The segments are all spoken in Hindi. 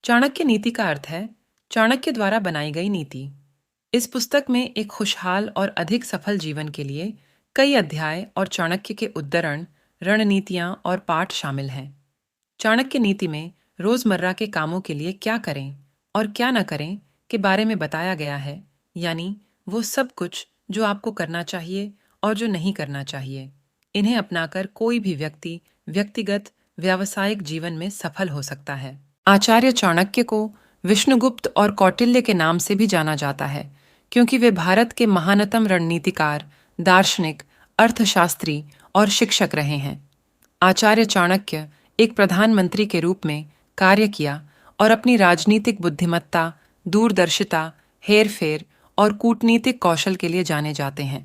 चाणक्य नीति का अर्थ है चाणक्य द्वारा बनाई गई नीति। इस पुस्तक में एक खुशहाल और अधिक सफल जीवन के लिए कई अध्याय और चाणक्य के उद्धरण, रणनीतियां और पाठ शामिल हैं। चाणक्य नीति में रोजमर्रा के कामों के लिए क्या करें और क्या न करें के बारे में बताया गया है, यानी वो सब कुछ जो आपको करना चाहिए और जो नहीं करना चाहिए। इन्हें अपनाकर कोई भी व्यक्ति व्यक्तिगत व्यावसायिक जीवन में सफल हो सकता है। आचार्य चाणक्य को विष्णुगुप्त और कौटिल्य के नाम से भी जाना जाता है, क्योंकि वे भारत के महानतम रणनीतिकार, दार्शनिक, अर्थशास्त्री और शिक्षक रहे हैं। आचार्य चाणक्य एक प्रधानमंत्री के रूप में कार्य किया और अपनी राजनीतिक बुद्धिमत्ता, दूरदर्शिता, हेरफेर और कूटनीतिक कौशल के लिए जाने जाते हैं।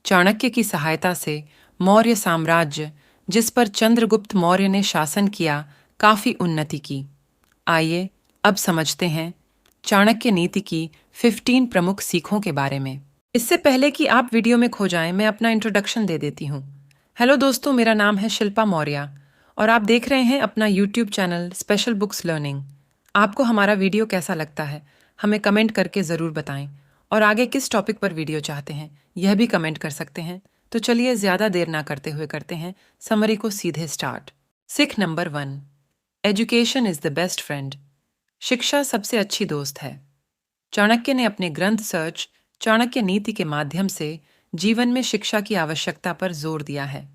चाणक्य की सहायता से मौर्य साम्राज्य, जिस पर चंद्रगुप्त मौर्य ने शासन किया, काफी उन्नति की। आइए अब समझते हैं चाणक्य नीति की 15 प्रमुख सीखों के बारे में। इससे पहले कि आप वीडियो में खो जाएं, मैं अपना इंट्रोडक्शन दे देती हूँ। हेलो दोस्तों, मेरा नाम है शिल्पा मौर्य और आप देख रहे हैं अपना YouTube channel special books learning. आपको हमारा वीडियो कैसा लगता है हमें कमेंट करके ज़रूर बताएं, और आगे किस टॉपिक पर वीडियो चाहते हैं यह भी कमेंट कर सकते हैं। तो चलिए ज़्यादा देर ना करते हुए करते हैं समरी को सीधे स्टार्ट। सीख number 1, education is the best friend. शिक्षा सबसे अच्छी दोस्त है। चाणक्य ने अपने ग्रंथ सर्च चाणक्य नीति के माध्यम से जीवन में शिक्षा की आवश्यकता पर जोर दिया है।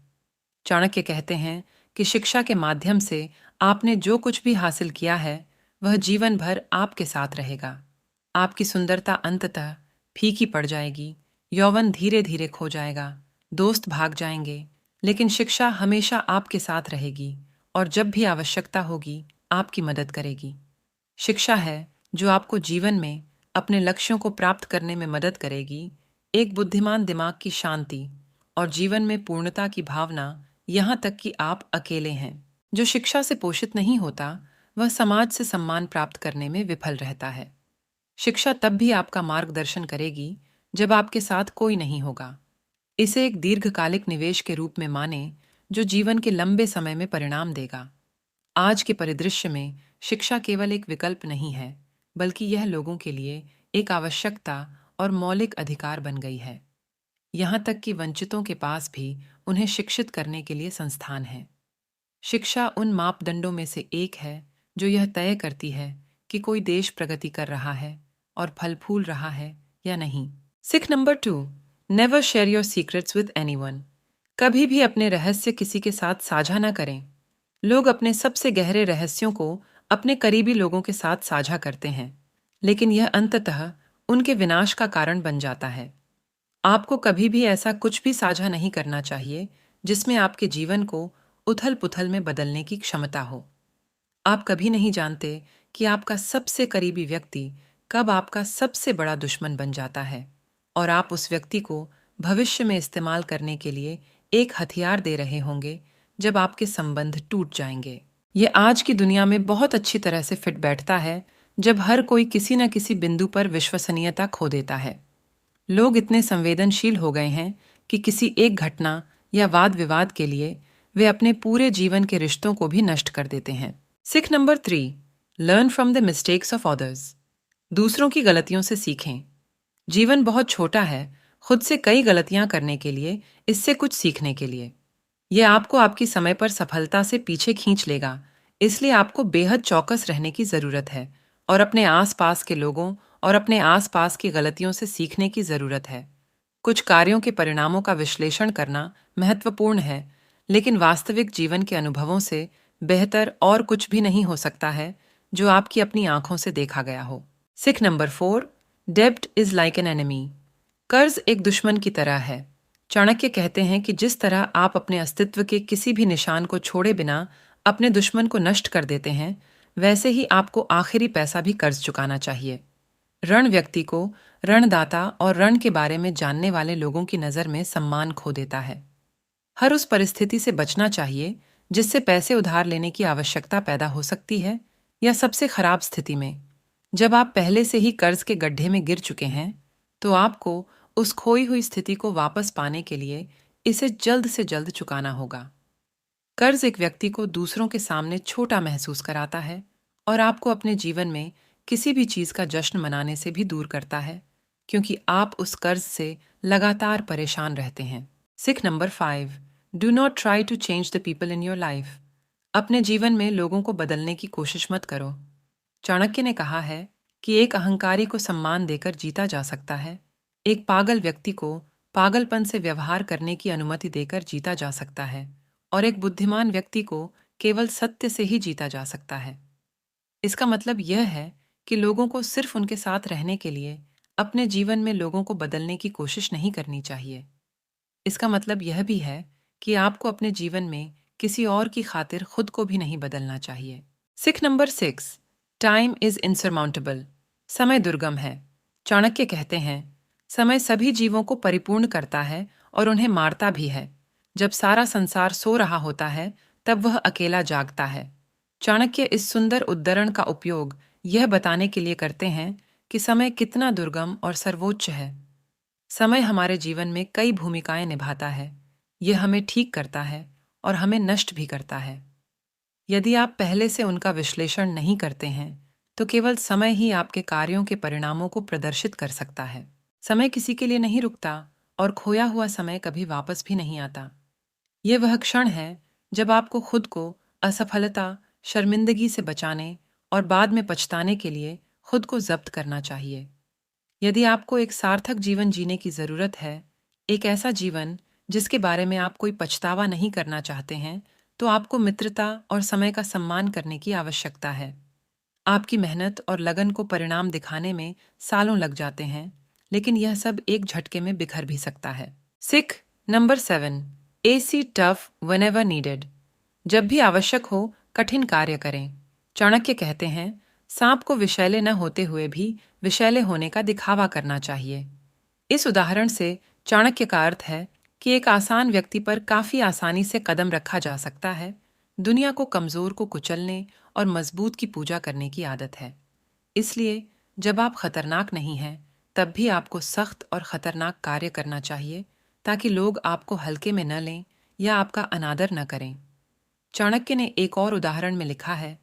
चाणक्य कहते हैं कि शिक्षा के माध्यम से आपने जो कुछ भी हासिल किया है वह जीवन भर आपके साथ रहेगा। आपकी सुंदरता अंततः फीकी पड़ जाएगी, यौवन धीरे धीरे खो जाएगा, दोस्त भाग जाएंगे, लेकिन शिक्षा हमेशा आपके साथ रहेगी और जब भी आवश्यकता होगी आपकी मदद करेगी। शिक्षा है जो आपको जीवन में अपने लक्ष्यों को प्राप्त करने में मदद करेगी। एक बुद्धिमान दिमाग की शांति और जीवन में पूर्णता की भावना, यहाँ तक कि आप अकेले हैं। जो शिक्षा से पोषित नहीं होता वह समाज से सम्मान प्राप्त करने में विफल रहता है। शिक्षा तब भी आपका मार्गदर्शन करेगी जब आपके साथ कोई नहीं होगा। इसे एक दीर्घकालिक निवेश के रूप में माने जो जीवन के लंबे समय में परिणाम देगा। आज के परिदृश्य में शिक्षा केवल एक विकल्प नहीं है, बल्कि यह लोगों के लिए एक आवश्यकता और मौलिक अधिकार बन गई है। यहाँ तक कि वंचितों के पास भी उन्हें शिक्षित करने के लिए संस्थान हैं। शिक्षा उन मापदंडों में से एक है जो यह तय करती है कि कोई देश प्रगति कर रहा है और फल फूल रहा है या नहीं। सीख number 2, never share your secrets with anyone. कभी भी अपने रहस्य किसी के साथ साझा न करें। लोग अपने सबसे गहरे रहस्यों को अपने करीबी लोगों के साथ साझा करते हैं, लेकिन यह अंततः उनके विनाश का कारण बन जाता है। आपको कभी भी ऐसा कुछ भी साझा नहीं करना चाहिए जिसमें आपके जीवन को उथल पुथल में बदलने की क्षमता हो। आप कभी नहीं जानते कि आपका सबसे करीबी व्यक्ति कब आपका सबसे बड़ा दुश्मन बन जाता है, और आप उस व्यक्ति को भविष्य में इस्तेमाल करने के लिए एक हथियार दे रहे होंगे जब आपके संबंध टूट जाएंगे। ये आज की दुनिया में बहुत अच्छी तरह से फिट बैठता है, जब हर कोई किसी न किसी बिंदु पर विश्वसनीयता खो देता है। लोग इतने संवेदनशील हो गए हैं कि किसी एक घटना या वाद विवाद के लिए वे अपने पूरे जीवन के रिश्तों को भी नष्ट कर देते हैं। सीख number 3, learn from the mistakes of others. दूसरों की गलतियों से सीखें। जीवन बहुत छोटा है खुद से कई गलतियां करने के लिए, इससे कुछ सीखने के लिए। यह आपको आपकी समय पर सफलता से पीछे खींच लेगा, इसलिए आपको बेहद चौकस रहने की ज़रूरत है और अपने आसपास के लोगों और अपने आसपास की गलतियों से सीखने की ज़रूरत है। कुछ कार्यों के परिणामों का विश्लेषण करना महत्वपूर्ण है, लेकिन वास्तविक जीवन के अनुभवों से बेहतर और कुछ भी नहीं हो सकता है जो आपकी अपनी आंखों से देखा गया हो। सीख नंबर 4, डेब्ट इज लाइक एन एनिमी। कर्ज एक दुश्मन की तरह है। चाणक्य कहते हैं कि जिस तरह आप अपने अस्तित्व के किसी भी निशान को छोड़े बिना अपने दुश्मन को नष्ट कर देते हैं, वैसे ही आपको आखिरी पैसा भी कर्ज चुकाना चाहिए। ऋण व्यक्ति को ऋणदाता और ऋण के बारे में जानने वाले लोगों की नज़र में सम्मान खो देता है। हर उस परिस्थिति से बचना चाहिए जिससे पैसे उधार लेने की आवश्यकता पैदा हो सकती है, या सबसे खराब स्थिति में जब आप पहले से ही कर्ज के गड्ढे में गिर चुके हैं, तो आपको उस खोई हुई स्थिति को वापस पाने के लिए इसे जल्द से जल्द चुकाना होगा। कर्ज एक व्यक्ति को दूसरों के सामने छोटा महसूस कराता है और आपको अपने जीवन में किसी भी चीज का जश्न मनाने से भी दूर करता है, क्योंकि आप उस कर्ज से लगातार परेशान रहते हैं। सिख number 5, do not try to change the people in your life. अपने जीवन में लोगों को बदलने की कोशिश मत करो। चाणक्य ने कहा है कि एक अहंकारी को सम्मान देकर जीता जा सकता है, एक पागल व्यक्ति को पागलपन से व्यवहार करने की अनुमति देकर जीता जा सकता है, और एक बुद्धिमान व्यक्ति को केवल सत्य से ही जीता जा सकता है। इसका मतलब यह है कि लोगों को सिर्फ उनके साथ रहने के लिए अपने जीवन में लोगों को बदलने की कोशिश नहीं करनी चाहिए। इसका मतलब यह भी है कि आपको अपने जीवन में किसी और की खातिर खुद को भी नहीं बदलना चाहिए। सिख नंबर 6, टाइम इज इनसरमाउंटेबल। समय दुर्गम है। चाणक्य कहते हैं, समय सभी जीवों को परिपूर्ण करता है और उन्हें मारता भी है। जब सारा संसार सो रहा होता है, तब वह अकेला जागता है। चाणक्य इस सुंदर उद्धरण का उपयोग यह बताने के लिए करते हैं कि समय कितना दुर्गम और सर्वोच्च है। समय हमारे जीवन में कई भूमिकाएं निभाता है। यह हमें ठीक करता है और हमें नष्ट भी करता है। यदि आप पहले से उनका विश्लेषण नहीं करते हैं, तो केवल समय ही आपके कार्यों के परिणामों को प्रदर्शित कर सकता है। समय किसी के लिए नहीं रुकता और खोया हुआ समय कभी वापस भी नहीं आता। यह वह क्षण है जब आपको खुद को असफलता, शर्मिंदगी से बचाने और बाद में पछताने के लिए खुद को जब्त करना चाहिए। यदि आपको एक सार्थक जीवन जीने की जरूरत है, एक ऐसा जीवन जिसके बारे में आप कोई पछतावा नहीं करना चाहते हैं, तो आपको मित्रता और समय का सम्मान करने की आवश्यकता है। आपकी मेहनत और लगन को परिणाम दिखाने में सालों लग जाते हैं, लेकिन यह सब एक झटके में बिखर भी सकता है। Sikh number 7, AC tough whenever needed. जब भी आवश्यक हो, कठिन कार्य करें। चाणक्य कहते हैं, सांप को विषैले न होते हुए भी विषैले होने का दिखावा करना चाहिए। इस उदाहरण से चाणक्य का अर्थ है कि एक आसान व्यक्ति पर काफी आसानी से कदम रखा जा सकता है। दुनिया को कमजोर को कुचलने और मजबूत की पूजा करने की आदत है। इसलिए जब आप खतरनाक नहीं हैं, तब भी आपको सख्त और खतरनाक कार्य करना चाहिए, ताकि लोग आपको हल्के में न लें या आपका अनादर न करें। चाणक्य ने एक और उदाहरण में लिखा है,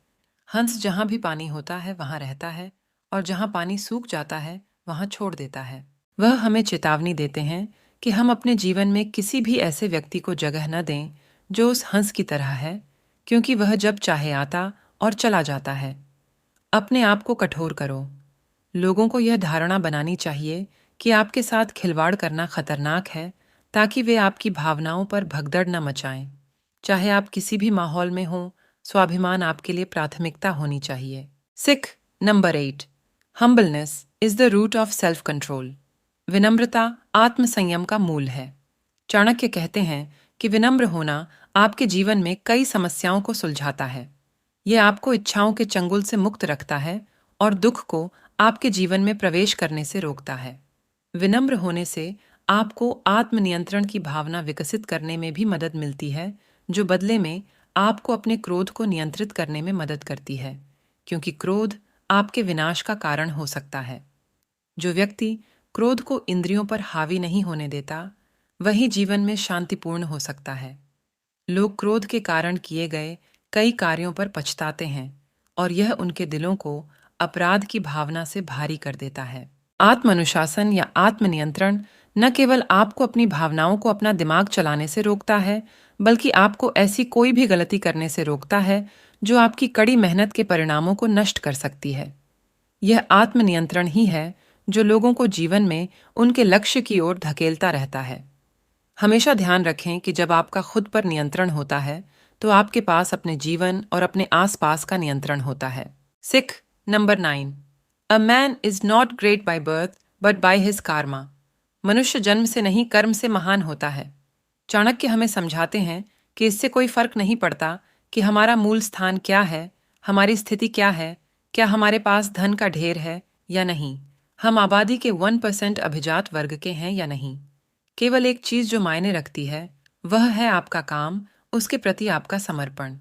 हंस जहां भी पानी होता है वहां रहता है, और जहां पानी सूख जाता है वहां छोड़ देता है। वह हमें चेतावनी देते हैं कि हम अपने जीवन में किसी भी ऐसे व्यक्ति को जगह न दें जो उस हंस की तरह है, क्योंकि वह जब चाहे आता और चला जाता है। अपने आप को कठोर करो। लोगों को यह धारणा बनानी चाहिए कि आपके साथ खिलवाड़ करना खतरनाक है, ताकि वे आपकी भावनाओं पर भगदड़ न मचाएं। चाहे आप किसी भी माहौल में हों, स्वाभिमान आपके लिए प्राथमिकता होनी चाहिए। सिख number 8, humbleness is the root of self control. विनम्रता आत्मसंयम का मूल है। चाणक्य कहते हैं कि विनम्र होना आपके जीवन में कई समस्याओं को सुलझाता है। यह आपको इच्छाओं के चंगुल से मुक्त रखता है और दुख को आपके जीवन में प्रवेश करने से रोकता है। विनम्र होने से आपको आत्मनियंत्रण की भावना विकसित करने में भी मदद मिलती है, जो बदले में आपको अपने क्रोध को नियंत्रित करने में मदद करती है, क्योंकि क्रोध आपके विनाश का कारण हो सकता है। जो व्यक्ति क्रोध को इंद्रियों पर हावी नहीं होने देता, वही जीवन में शांतिपूर्ण हो सकता है। लोग क्रोध के कारण किए गए कई कार्यों पर पछताते हैं, और यह उनके दिलों को अपराध की भावना से भारी कर देता है। आत्मानुशासन या आत्मनियंत्रण न केवल आपको अपनी भावनाओं को अपना दिमाग चलाने से रोकता है, बल्कि आपको ऐसी कोई भी गलती करने से रोकता है जो आपकी कड़ी मेहनत के परिणामों को नष्ट कर सकती है। यह आत्मनियंत्रण ही है जो लोगों को जीवन में उनके लक्ष्य की ओर धकेलता रहता है। हमेशा ध्यान रखें कि जब आपका खुद पर नियंत्रण होता है, तो आपके पास अपने जीवन और अपने आसपास का नियंत्रण होता है। Sikh number 9, a man is not great by birth but by his Karma. मनुष्य जन्म से नहीं, कर्म से महान होता है। चाणक्य हमें समझाते हैं कि इससे कोई फर्क नहीं पड़ता कि हमारा मूल स्थान क्या है, हमारी स्थिति क्या है, क्या हमारे पास धन का ढेर है या नहीं, हम आबादी के 1% अभिजात वर्ग के हैं या नहीं। केवल एक चीज जो मायने रखती है, वह है आपका काम, उसके प्रति आपका समर्पण।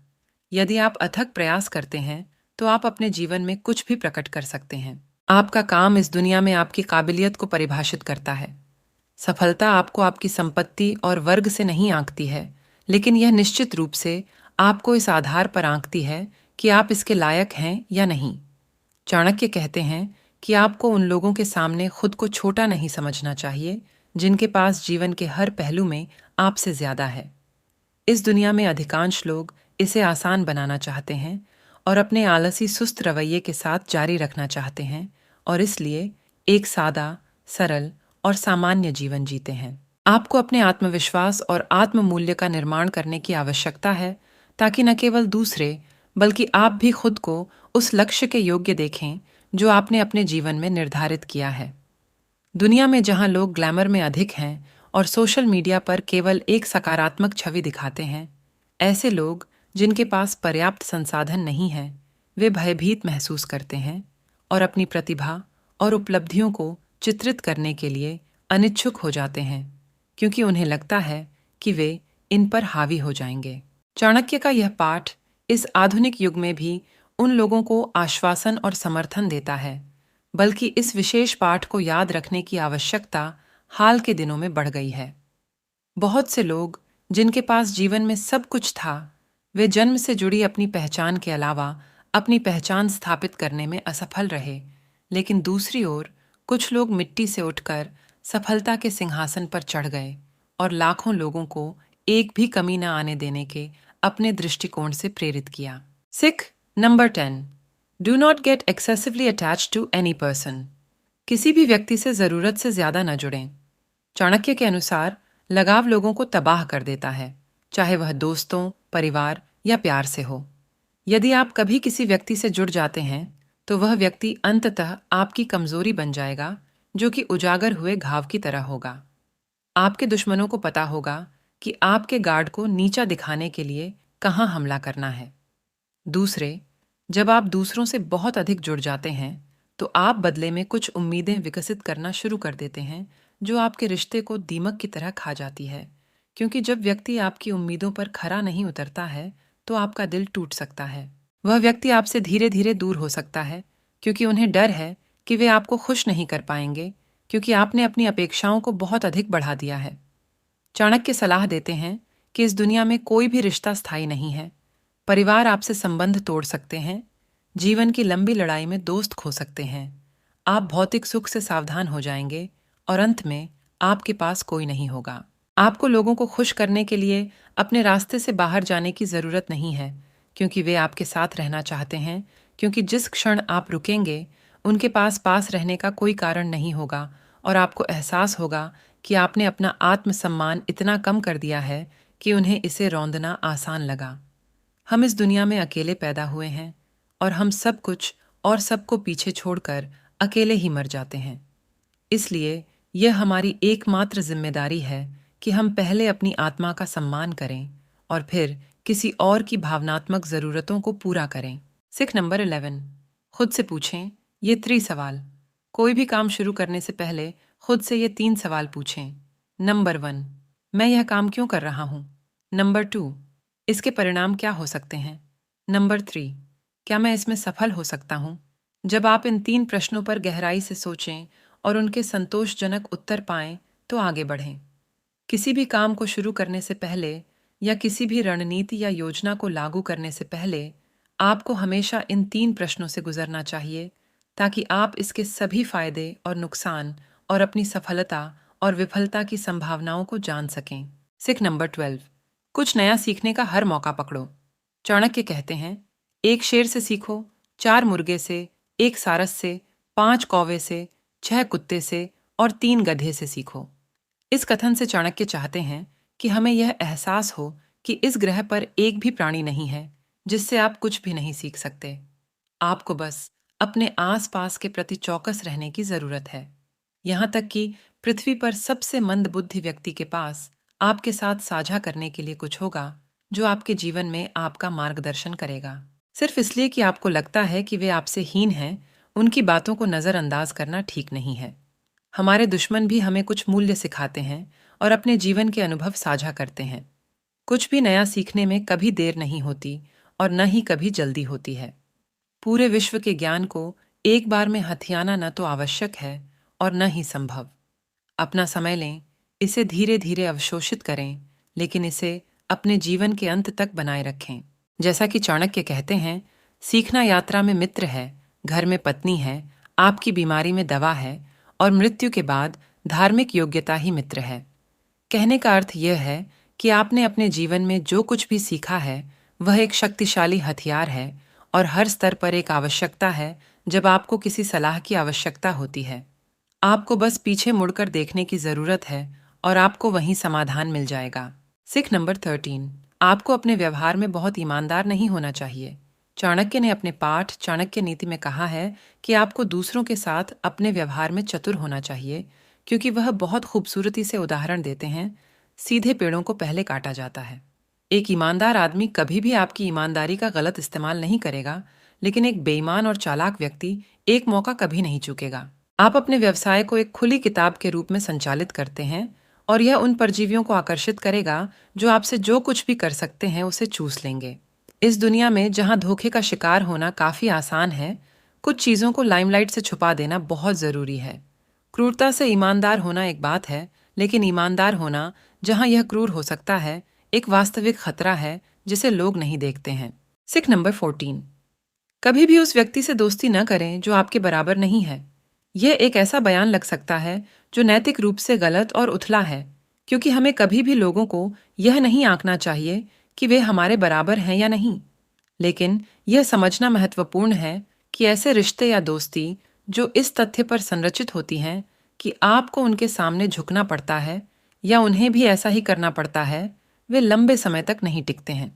यदि आप अथक प्रयास करते हैं, तो आप अपने जीवन में कुछ भी प्रकट कर सकते हैं। आपका काम इस दुनिया में आपकी काबिलियत को परिभाषित करता है। सफलता आपको आपकी संपत्ति और वर्ग से नहीं आंकती है, लेकिन यह निश्चित रूप से आपको इस आधार पर आंकती है कि आप इसके लायक हैं या नहीं। चाणक्य कहते हैं कि आपको उन लोगों के सामने खुद को छोटा नहीं समझना चाहिए जिनके पास जीवन के हर पहलू में आपसे ज्यादा है। इस दुनिया में अधिकांश लोग इसे आसान बनाना चाहते हैं और अपने आलसी सुस्त रवैये के साथ जारी रखना चाहते हैं और इसलिए एक सादा, सरल और सामान्य जीवन जीते हैं। आपको अपने आत्मविश्वास और आत्ममूल्य का निर्माण करने की आवश्यकता है ताकि न केवल दूसरे बल्कि आप भी खुद को उस लक्ष्य के योग्य देखें जो आपने अपने जीवन में निर्धारित किया है। दुनिया में जहां लोग ग्लैमर में अधिक हैं और सोशल मीडिया पर केवल एक सकारात्मक छवि दिखाते हैं, ऐसे लोग जिनके पास पर्याप्त संसाधन नहीं है, वे भयभीत महसूस करते हैं और अपनी प्रतिभा और उपलब्धियों को चित्रित करने के लिए अनिच्छुक हो जाते हैं क्योंकि उन्हें लगता है कि वे इन पर हावी हो जाएंगे। चाणक्य का यह पाठ इस आधुनिक युग में भी उन लोगों को आश्वासन और समर्थन देता है, बल्कि इस विशेष पाठ को याद रखने की आवश्यकता हाल के दिनों में बढ़ गई है। बहुत से लोग जिनके पास जीवन में सब कुछ था, वे जन्म से जुड़ी अपनी पहचान के अलावा अपनी पहचान स्थापित करने में असफल रहे। लेकिन दूसरी ओर कुछ लोग मिट्टी से उठकर सफलता के सिंहासन पर चढ़ गए और लाखों लोगों को एक भी कमी न आने देने के अपने दृष्टिकोण से प्रेरित किया। सिख number 10, do not get excessively attached to any person. किसी भी व्यक्ति से जरूरत से ज्यादा न जुड़ें। चाणक्य के अनुसार लगाव लोगों को तबाह कर देता है, चाहे वह दोस्तों, परिवार या प्यार से हो। यदि आप कभी किसी व्यक्ति से जुड़ जाते हैं तो वह व्यक्ति अंततः आपकी कमजोरी बन जाएगा, जो कि उजागर हुए घाव की तरह होगा। आपके दुश्मनों को पता होगा कि आपके गार्ड को नीचा दिखाने के लिए कहाँ हमला करना है। दूसरे, जब आप दूसरों से बहुत अधिक जुड़ जाते हैं तो आप बदले में कुछ उम्मीदें विकसित करना शुरू कर देते हैं जो आपके रिश्ते को दीमक की तरह खा जाती है, क्योंकि जब व्यक्ति आपकी उम्मीदों पर खरा नहीं उतरता है तो आपका दिल टूट सकता है। वह व्यक्ति आपसे धीरे धीरे दूर हो सकता है क्योंकि उन्हें डर है कि वे आपको खुश नहीं कर पाएंगे क्योंकि आपने अपनी अपेक्षाओं को बहुत अधिक बढ़ा दिया है। चाणक्य सलाह देते हैं कि इस दुनिया में कोई भी रिश्ता स्थायी नहीं है। परिवार आपसे संबंध तोड़ सकते हैं, जीवन की लंबी लड़ाई में दोस्त खो सकते हैं, आप भौतिक सुख से सावधान हो जाएंगे और अंत में आपके पास कोई नहीं होगा। आपको लोगों को खुश करने के लिए अपने रास्ते से बाहर जाने की जरूरत नहीं है, क्योंकि वे आपके साथ रहना चाहते हैं, क्योंकि जिस क्षण आप रुकेंगे उनके पास रहने का कोई कारण नहीं होगा और आपको एहसास होगा कि आपने अपना आत्मसम्मान इतना कम कर दिया है कि उन्हें इसे रौंदना आसान लगा। हम इस दुनिया में अकेले पैदा हुए हैं और हम सब कुछ और सबको पीछे छोड़कर अकेले ही मर जाते हैं। इसलिए यह हमारी एकमात्र जिम्मेदारी है कि हम पहले अपनी आत्मा का सम्मान करें और फिर किसी और की भावनात्मक जरूरतों को पूरा करें। सिख नंबर 11, खुद से पूछें ये 3 सवाल। कोई भी काम शुरू करने से पहले खुद से ये 3 सवाल पूछें। नंबर 1, मैं यह काम क्यों कर रहा हूँ? नंबर 2, इसके परिणाम क्या हो सकते हैं? नंबर 3, क्या मैं इसमें सफल हो सकता हूँ? जब आप इन 3 प्रश्नों पर गहराई से सोचें और उनके संतोषजनक उत्तर पाएं तो आगे बढ़ें। किसी भी काम को शुरू करने से पहले या किसी भी रणनीति या योजना को लागू करने से पहले आपको हमेशा इन 3 प्रश्नों से गुजरना चाहिए ताकि आप इसके सभी फायदे और नुकसान और अपनी सफलता और विफलता की संभावनाओं को जान सकें। सिख नंबर 12, कुछ नया सीखने का हर मौका पकड़ो। चाणक्य कहते हैं, 1 शेर से सीखो, 4 मुर्गे से, 1 सारस से, 5 कौवे से, 6 कुत्ते से और 3 गधे से सीखो। इस कथन से चाणक्य चाहते हैं कि हमें यह एहसास हो कि इस ग्रह पर एक भी प्राणी नहीं है जिससे आप कुछ भी नहीं सीख सकते। आपको बस अपने आसपास के प्रति चौकस रहने की जरूरत है। यहाँ तक कि पृथ्वी पर सबसे मंदबुद्धि व्यक्ति के पास आपके साथ साझा करने के लिए कुछ होगा जो आपके जीवन में आपका मार्गदर्शन करेगा। सिर्फ इसलिए कि आपको लगता है कि वे आपसे हीन हैं, उनकी बातों को नजरअंदाज करना ठीक नहीं है। हमारे दुश्मन भी हमें कुछ मूल्य सिखाते हैं और अपने जीवन के अनुभव साझा करते हैं। कुछ भी नया सीखने में कभी देर नहीं होती और न ही कभी जल्दी होती है। पूरे विश्व के ज्ञान को एक बार में हथियाना न तो आवश्यक है और न ही संभव। अपना समय लें, इसे धीरे धीरे अवशोषित करें, लेकिन इसे अपने जीवन के अंत तक बनाए रखें। जैसा कि चाणक्य कहते हैं, सीखना यात्रा में मित्र है, घर में पत्नी है, आपकी बीमारी में दवा है और मृत्यु के बाद धार्मिक योग्यता ही मित्र है। कहने का अर्थ यह है कि आपने अपने जीवन में जो कुछ भी सीखा है वह एक शक्तिशाली हथियार है और हर स्तर पर एक आवश्यकता है जब आपको किसी सलाह की आवश्यकता होती है। आपको बस पीछे मुड़कर देखने की जरूरत है और आपको वहीं समाधान मिल जाएगा। सीख नंबर 13, आपको अपने व्यवहार में बहुत ईमानदार नहीं होना चाहिए। चाणक्य ने अपने पाठ चाणक्य नीति में कहा है कि आपको दूसरों के साथ अपने व्यवहार में चतुर होना चाहिए, क्योंकि वह बहुत खूबसूरती से उदाहरण देते हैं, सीधे पेड़ों को पहले काटा जाता है। एक ईमानदार आदमी कभी भी आपकी ईमानदारी का गलत इस्तेमाल नहीं करेगा, लेकिन एक बेईमान और चालाक व्यक्ति एक मौका कभी नहीं चूकेगा। आप अपने व्यवसाय को एक खुली किताब के रूप में संचालित करते हैं और यह उन परजीवियों को आकर्षित करेगा जो आपसे जो कुछ भी कर सकते हैं उसे चूस लेंगे। इस दुनिया में जहां धोखे का शिकार होना काफी आसान है, कुछ चीजों को लाइमलाइट से छुपा देना बहुत जरूरी है। क्रूरता से ईमानदार होना एक बात है, लेकिन ईमानदार होना जहां यह क्रूर हो सकता है एक वास्तविक खतरा है जिसे लोग नहीं देखते हैं। सीख नंबर 14, कभी भी उस व्यक्ति से दोस्ती न करें जो आपके बराबर नहीं है। यह एक ऐसा बयान लग सकता है जो नैतिक रूप से गलत और उथला है, क्योंकि हमें कभी भी लोगों को यह नहीं आंकना चाहिए कि वे हमारे बराबर हैं या नहीं। लेकिन यह समझना महत्वपूर्ण है कि ऐसे रिश्ते या दोस्ती जो इस तथ्य पर संरचित होती हैं कि आपको उनके सामने झुकना पड़ता है या उन्हें भी ऐसा ही करना पड़ता है, वे लंबे समय तक नहीं टिकते हैं।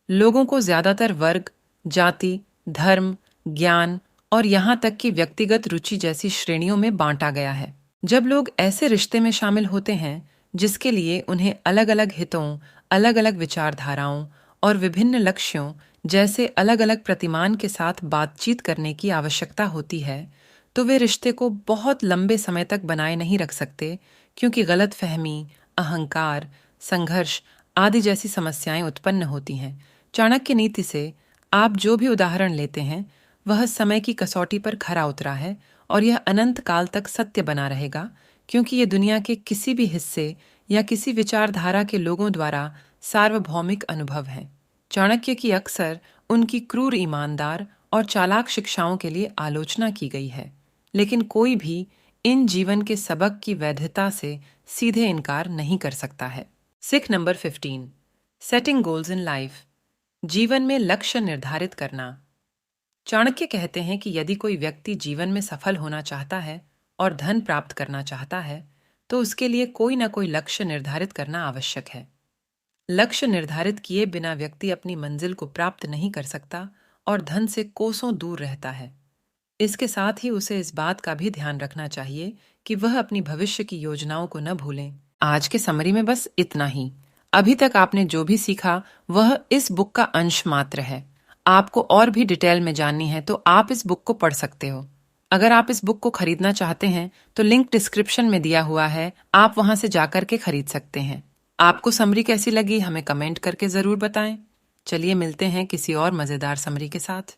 लोगों को ज्यादातर वर्ग, जाति, धर्म, ज्ञान और यहाँ तक कि व्यक्तिगत रुचि जैसी श्रेणियों में बांटा गया है। जब लोग ऐसे रिश्ते में शामिल होते हैं जिसके लिए उन्हें अलग अलग हितों, अलग अलग विचारधाराओं और विभिन्न लक्ष्यों जैसे अलग अलग प्रतिमान के साथ बातचीत करने की आवश्यकता होती है, तो वे रिश्ते को बहुत लंबे समय तक बनाए नहीं रख सकते, क्योंकि गलतफहमी, अहंकार, संघर्ष आदि जैसी समस्याएं उत्पन्न होती हैं। चाणक्य नीति से आप जो भी उदाहरण लेते हैं वह समय की कसौटी पर खरा उतरा है और यह अनंत काल तक सत्य बना रहेगा, क्योंकि ये दुनिया के किसी भी हिस्से या किसी विचारधारा के लोगों द्वारा सार्वभौमिक अनुभव है। चाणक्य की अक्सर उनकी क्रूर, ईमानदार और चालाक शिक्षाओं के लिए आलोचना की गई है, लेकिन कोई भी इन जीवन के सबक की वैधता से सीधे इनकार नहीं कर सकता है। सीख number 15, setting goals in life, जीवन में लक्ष्य निर्धारित करना। चाणक्य कहते हैं कि यदि कोई व्यक्ति जीवन में सफल होना चाहता है और धन प्राप्त करना चाहता है, तो उसके लिए कोई ना कोई लक्ष्य निर्धारित करना आवश्यक है। लक्ष्य निर्धारित किए बिना व्यक्ति अपनी मंजिल को प्राप्त नहीं कर सकता और धन से कोसों दूर रहता है। इसके साथ ही उसे इस बात का भी ध्यान रखना चाहिए कि वह अपनी भविष्य की योजनाओं को न भूलें। आज के समरी में बस इतना ही। अभी तक आपने जो भी सीखा वह इस बुक का अंश मात्र है। आपको और भी डिटेल में जाननी है तो आप इस बुक को पढ़ सकते हो। अगर आप इस बुक को खरीदना चाहते हैं तो लिंक डिस्क्रिप्शन में दिया हुआ है, आप वहां से जाकर के खरीद सकते हैं। आपको समरी कैसी लगी हमें कमेंट करके जरूर बताएं। चलिए मिलते हैं किसी और मजेदार समरी के साथ।